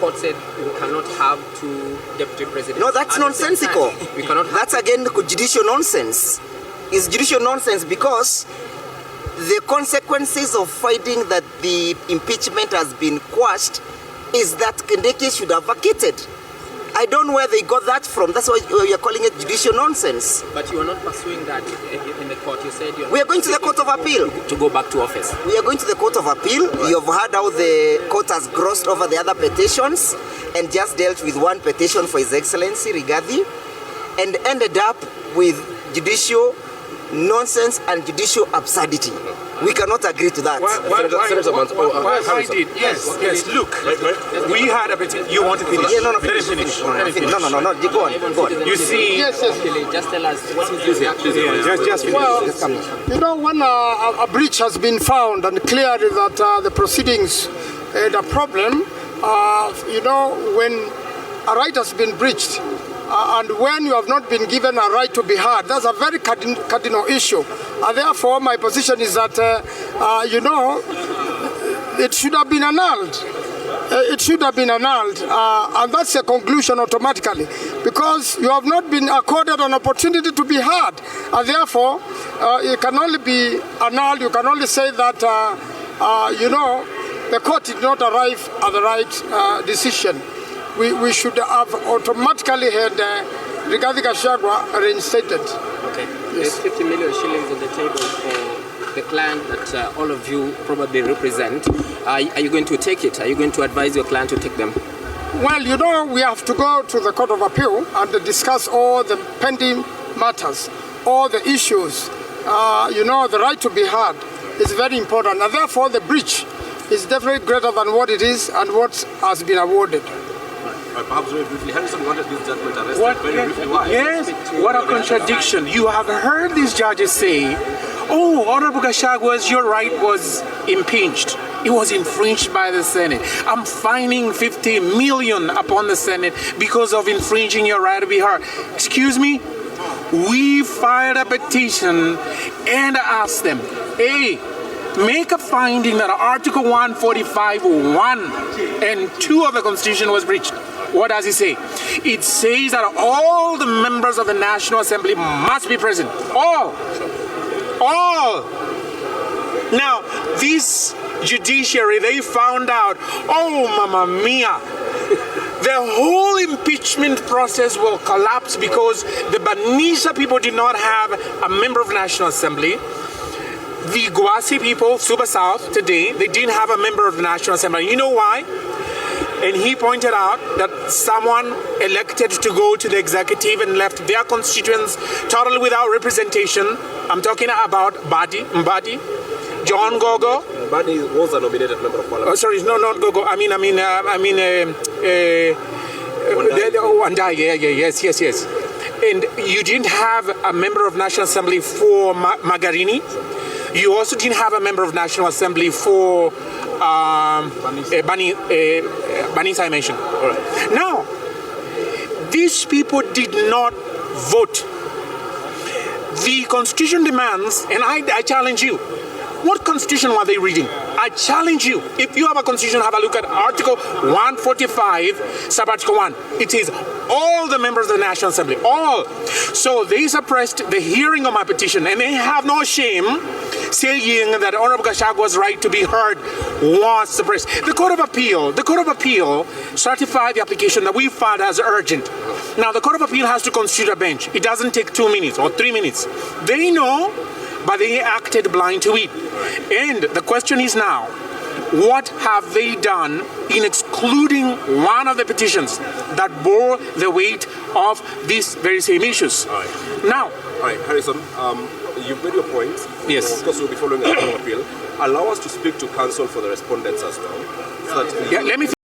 court said we cannot have two deputy presidents. No, that's nonsensical. We cannot. That's again judicial nonsense. It's judicial nonsense because the consequences of finding that the impeachment has been quashed is that Kindiki should have vacated. I don't know where they got that from. That's why you're calling it judicial nonsense. But you are not pursuing that in the court. You said we are going to the Court of Appeal. To go back to office. We are going to the Court of Appeal. Right. You have heard how the court has grossed over the other petitions and just dealt with one petition for His Excellency Rigathi and ended up with judicial nonsense and judicial absurdity. We cannot agree to that. Yes. Look, we had a petition. You want to finish? Yeah, no, finish. No, go on. You see, yes. Just tell us what is your just finish. Well, you know, when a breach has been found and cleared that the proceedings had a problem, you know, when a right has been breached, and when you have not been given a right to be heard, that's a very cardinal issue. Therefore, my position is that, you know, it should have been annulled. It should have been annulled, and that's a conclusion automatically, because you have not been accorded an opportunity to be heard. And therefore, it can only be annulled. You can only say that, you know, the court did not arrive at the right decision. We should have automatically had Rigathi Gachagua reinstated. Okay. Yes. There's 50 million shillings on the table for the client that all of you probably represent. Are you going to take it? Are you going to advise your client to take them? Well, you know, we have to go to the Court of Appeal and discuss all the pending matters, all the issues. You know, the right to be heard is very important. And therefore, the breach is definitely greater than what it is and what has been awarded. Perhaps very briefly, Harrison wanted this judgment arrested very briefly. Why? Yes, what a contradiction. You have heard these judges say, oh, Honorable Gachagua, your right was impinged. It was infringed by the Senate. I'm fining 50 million upon the Senate because of infringing your right to be heard. Excuse me? We filed a petition and asked them, hey, make a finding that Article 145(1) and 2 of the Constitution was breached. What does it say? It says that all the members of the National Assembly must be present. All. Now, this judiciary, they found out, oh, mamma mia, the whole impeachment process will collapse because the Banisha people did not have a member of the National Assembly. The Guasi people, Super South, today, they didn't have a member of the National Assembly. You know why? And he pointed out that someone elected to go to the executive and left their constituents totally without representation. I'm talking about Mbadi, John Gogo. Mbadi was a nominated member of parliament. Oh, sorry, no, not Gogo. Wandai, yes. And you didn't have a member of National Assembly for Magarini. You also didn't have a member of National Assembly for Banisa I mentioned. All right. Now, these people did not vote. The Constitution demands, and I challenge you, what Constitution were they reading? I challenge you. If you have a Constitution, have a look at Article 145, Subarticle 1. It is all the members of the National Assembly, all. So they suppressed the hearing of my petition, and they have no shame saying that Honorable Gachagua's right to be heard was suppressed. The Court of Appeal certified the application that we filed as urgent. Now, the Court of Appeal has to constitute a bench. It doesn't take 2 minutes or 3 minutes. They know, but they acted blind to it. And the question is now, what have they done in excluding one of the petitions that bore the weight of these very same issues? All right. Now, all right, Harrison, you've made your point. Yes. Of course, we'll be following the Court of Appeal. Allow us to speak to counsel for the respondents as well. So that let me